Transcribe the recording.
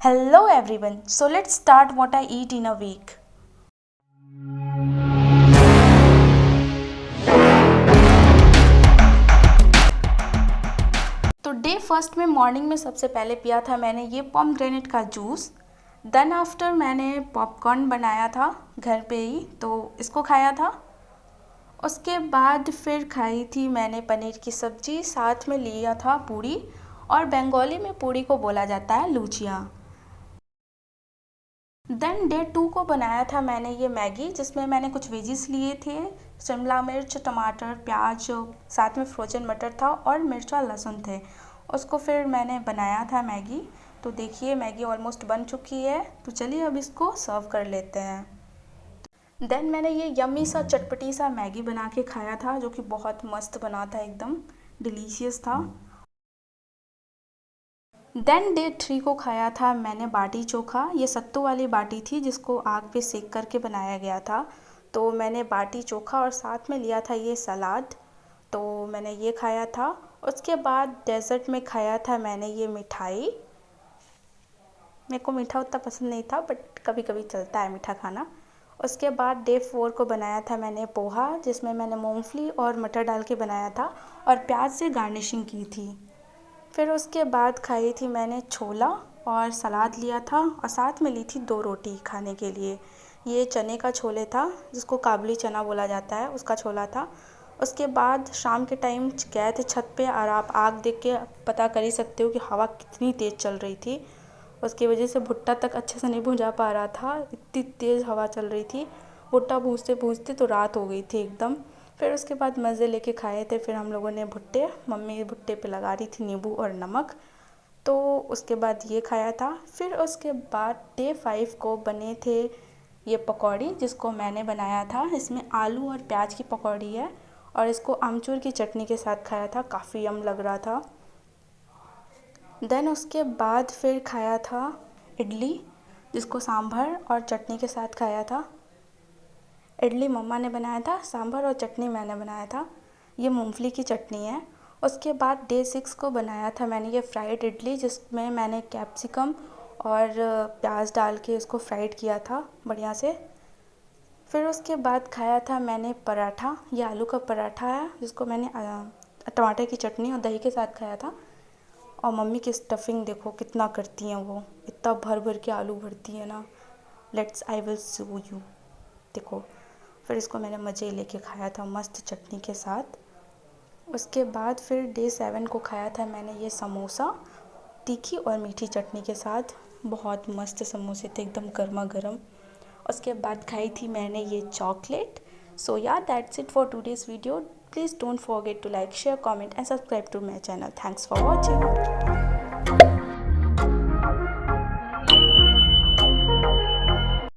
Hello everyone. So let's start what I eat in a week. तो day first में morning में सबसे पहले पिया था मैंने ये पोमग्रेनेट का जूस। देन आफ्टर मैंने पॉपकॉर्न बनाया था घर पे ही, तो इसको खाया था। उसके बाद फिर खाई थी मैंने पनीर की सब्ज़ी, साथ में लिया था पूड़ी, और बंगाली में पूड़ी को बोला जाता है लूचिया। देन डे टू को बनाया था मैंने ये मैगी, जिसमें मैंने कुछ वेजिस लिए थे, शिमला मिर्च, टमाटर, प्याज, साथ में फ्रोजन मटर था और मिर्च और लहसुन थे। उसको फिर मैंने बनाया था मैगी। तो देखिए मैगी ऑलमोस्ट बन चुकी है, तो चलिए अब इसको सर्व कर लेते हैं। देन मैंने ये यम्मी सा चटपटी सा मैगी बना के खाया था, जो कि बहुत मस्त बना था, एकदम डिलीशियस था। देन डे थ्री को खाया था मैंने बाटी चोखा। ये सत्तू वाली बाटी थी जिसको आग पे सेक करके बनाया गया था। तो मैंने बाटी चोखा और साथ में लिया था ये सलाद, तो मैंने ये खाया था। उसके बाद डेज़र्ट में खाया था मैंने ये मिठाई। मेरे को मीठा उतना पसंद नहीं था, बट कभी कभी चलता है मीठा खाना। उसके बाद डे फोर को बनाया था मैंने पोहा, जिसमें मैंने मूंगफली और मटर डाल के बनाया था और प्याज से गार्निशिंग की थी। फिर उसके बाद खाई थी मैंने छोला और सलाद लिया था, और साथ में ली थी 2 रोटी खाने के लिए। ये चने का छोले था, जिसको काबुली चना बोला जाता है, उसका छोला था। उसके बाद शाम के टाइम गए थे छत पे, और आप आग देख के पता कर ही सकते हो कि हवा कितनी तेज़ चल रही थी। उसकी वजह से भुट्टा तक अच्छे से नहीं भुजा पा रहा था, इतनी तेज़ हवा चल रही थी। भुट्टा भूजते भूजते तो रात हो गई थी एकदम। फिर उसके बाद मज़े लेके खाए थे फिर हम लोगों ने भुट्टे। मम्मी भुट्टे पे लगा रही थी नींबू और नमक, तो उसके बाद ये खाया था। फिर उसके बाद डे फाइव को बने थे ये पकौड़ी, जिसको मैंने बनाया था। इसमें आलू और प्याज की पकौड़ी है, और इसको आमचूर की चटनी के साथ खाया था, काफ़ी यम लग रहा था। देन उसके बाद फिर खाया था इडली, जिसको सांभर और चटनी के साथ खाया था। इडली मम्मा ने बनाया था, सांभर और चटनी मैंने बनाया था। ये मूंगफली की चटनी है। उसके बाद डे सिक्स को बनाया था मैंने ये फ्राइड इडली, जिसमें मैंने कैप्सिकम और प्याज डाल के इसको फ्राइड किया था बढ़िया से। फिर उसके बाद खाया था मैंने पराठा। ये आलू का पराठा है, जिसको मैंने टमाटर की चटनी और दही के साथ खाया था। और मम्मी की स्टफिंग देखो कितना करती हैं वो, इतना भर भर के आलू भरती है ना। Let's I will show you, देखो। फिर इसको मैंने मज़े लेके खाया था मस्त चटनी के साथ। उसके बाद फिर डे सेवन को खाया था मैंने ये समोसा, तीखी और मीठी चटनी के साथ। बहुत मस्त समोसे थे, एकदम गर्मा गर्म। उसके बाद खाई थी मैंने ये chocolate. So yeah that's it for today's video. Please don't forget to like, share, comment and subscribe to my channel. Thanks for watching.